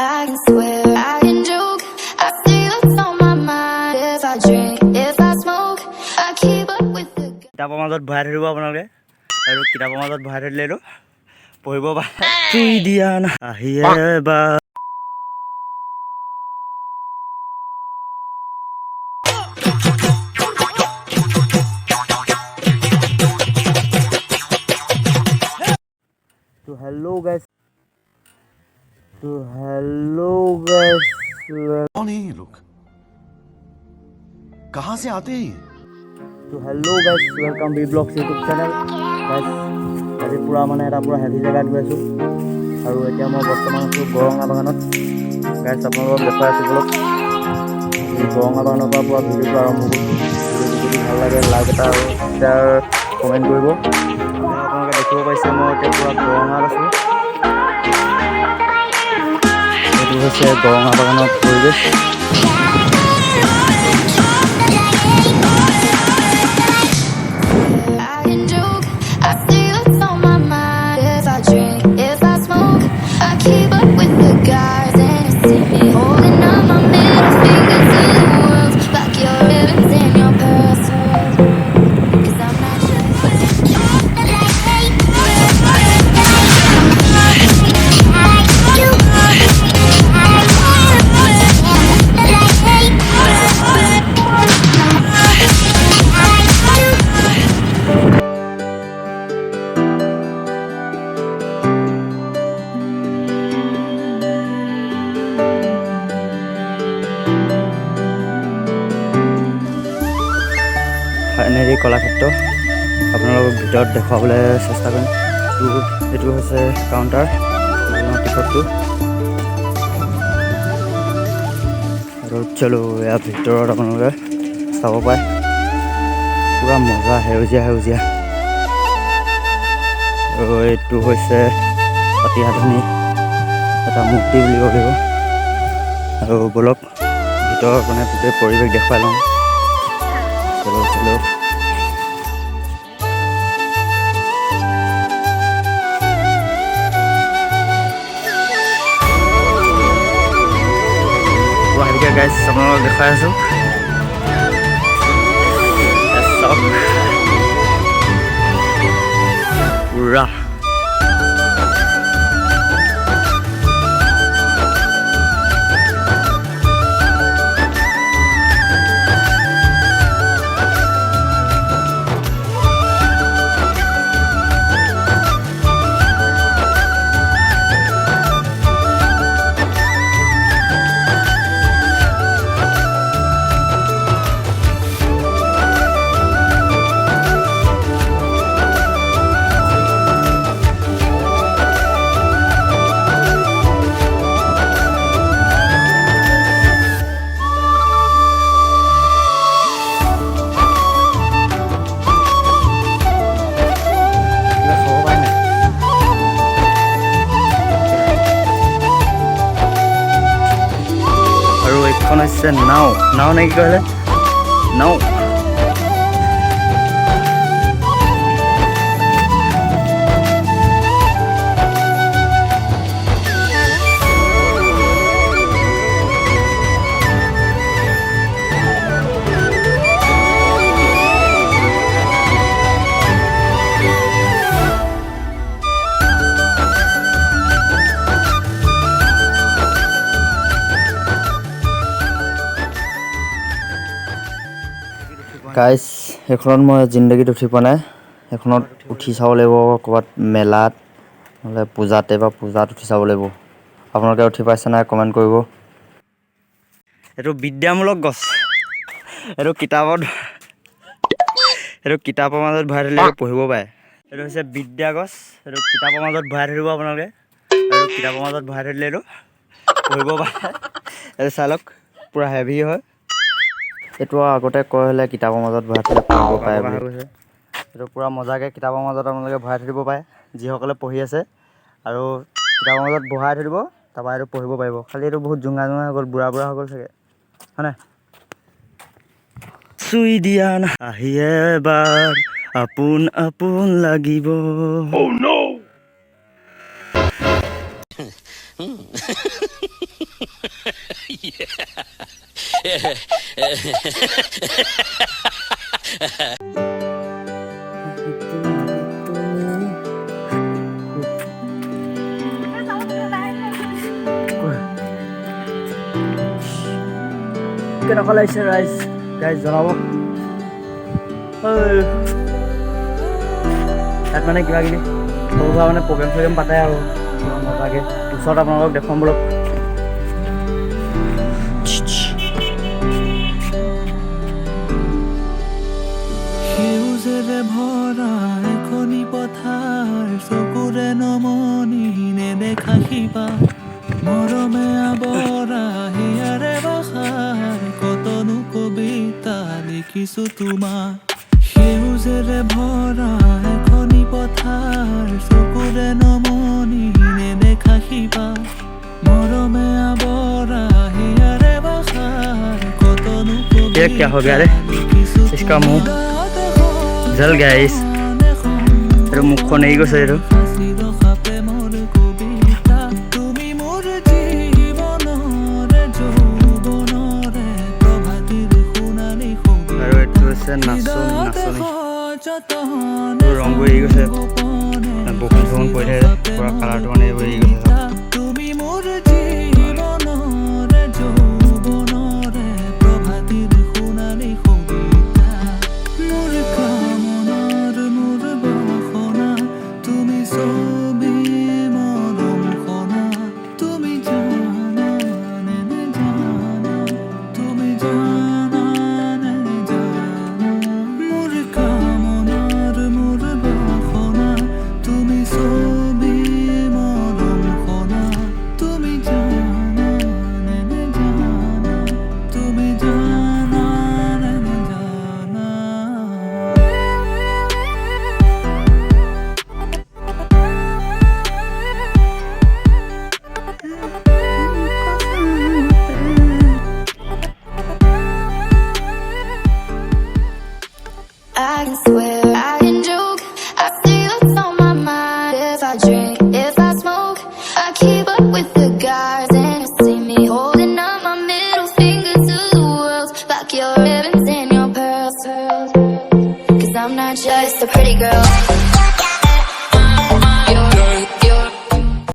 I can swear, I can joke. I see what's on my mind. If I drink, if I smoke, I keep up with the কিতাপৰ মাজত ভৰাই থৈ দিব আপোনালোকে আৰু কিতাপৰ মাজত ভৰাই থৈ দিলেতো পঢ়িব পাৰে চুই দিয়া না আহিয়ে বা तो हेलो गाइस कौन है ये लोग कहाँ से आते हैं तो hello guys welcome bvlogs YouTube channel guys আজি পুৰা মানে এটা পুৰা হেভি জেগাত গৈ আছোঁ আৰু এতিয়া মই বৰ্তমান আছোঁ গৰঙা বাগানত গাইস আপোনালোকক দেখুৱাই আছোঁ ব্লগ এই গৰঙা বাগানৰ পৰা পুৰা ভিডিঅ'টো আৰম্ভ কৰিছোঁ ভিডিঅ'টো যদি ভাল লাগে লাইক এটা আৰু শ্বেয়াৰ কমেণ্ট কৰিব আপোনালোকে দেখিব পাইছে মই এতিয়া পুৰা গৰঙাত আছোঁ এইটো হৈছে গৰঙা বাগানৰ পৰিৱেশ এনেই কলাক্ষেত্ৰ আপোনালোকক ভিতৰত দেখুৱাবলৈ চেষ্টা কৰিম এইটো হৈছে কাউণ্টাৰ টিকটটো আৰু চলো ইয়াৰ ভিতৰত আপোনালোকে চাব পাৰে পুৰা মজা সেউজীয়া সেউজীয়া আৰু এইটো হৈছে অতি আধুনি এটা মূৰ্তি বুলি ক'ব লাগিব আৰু বলক ভিতৰত মানে গোটেই পৰিৱেশ দেখুৱাই লওঁ চলো চলো গাইছ আপোনালোকক দেখাই আছোঁ পুৰা হৈছে নাও নাও নে কি କହିଲେ নাও গাইছ এইখনত মই জিন্দগীত উঠি পোৱা নাই এইখনত উঠি চাব লাগিব ক'ৰবাত মেলাত নহ'লে পূজাতে বা পূজাত উঠি চাব লাগিব আপোনালোকে উঠি পাইছে নাই কমেণ্ট কৰিব এইটো বিদ্যামূলক গছ এইটো কিতাপৰ মাজত ভৰাই থ'লে পঢ়িব পাৰে এইটো হৈছে বিদ্যা গছ এইটো কিতাপৰ মাজত ভৰাই থৈ দিব আপোনালোকে আৰু কিতাপৰ মাজত ভৰাই থৈ দিলে এইটো পঢ়িব পাৰে এইটো চাই লওক পূৰা হেভি হয় এইটো আগতে কয় হ'লে কিতাপৰ মাজত ভৰাই থ'লে পঢ়িব পাৰে বুলি এইটো পূৰা মজাকৈ কিতাপৰ মাজত আপোনালোকে ভৰাই থৈ দিব পাৰে যিসকলে পঢ়ি আছে আৰু কিতাপৰ মাজত ভৰাই থৈ দিব তাৰপৰা এইটো পঢ়িব পাৰিব খালি এইটো বহুত জোঙা জোঙা হৈ গ'ল বুঢ়া বুঢ়া হৈ গ'ল চাগে হয় নাই চুই দিয়া না আহিয়ে এবাৰ আপোন আপোন লাগিব Oh no কেনেকুৱা লাগিছে ৰাইজ জনাব। তাত মানে কিবা কিবি সৰু সুৰা মানে প্ৰগ্ৰেম চগ্ৰেম পাতে আৰু মজাকৈ ওচৰত আপোনালোকক দেখুৱাম বোলক। সেউজেৰে ভৰা এখনি পথাৰ চকুৰে নমনি নেদেখা শিপা মৰমে আৱৰা হিয়াৰে বাসাৰ কতনো কবিতা লিখিছো তোমাৰ। সেউজেৰে ভৰা এখনি পথাৰ চকুৰে নমনি নেদেখা শিপা মৰমে আৱৰা হিয়াৰে বাসাৰ কতনো क्या हो गया रे इसका मुंह जल गया इस मुखখন এৰি গৈছে এইটো। আৰু এইটো হৈছে নাচনী ৰংবোৰ এৰি গৈছে, বৰষুণ চৰষুণ পৰি থাকে পুৰা কালাৰটো মানে এইবোৰ এৰি গৈছে। I can swear, I can joke, I see what's on my mind. If I drink, if I smoke, I keep up with the guys. And you see me holding up my middle finger to the world, like your ribbons and your pearls. 'Cause I'm not just a pretty girl.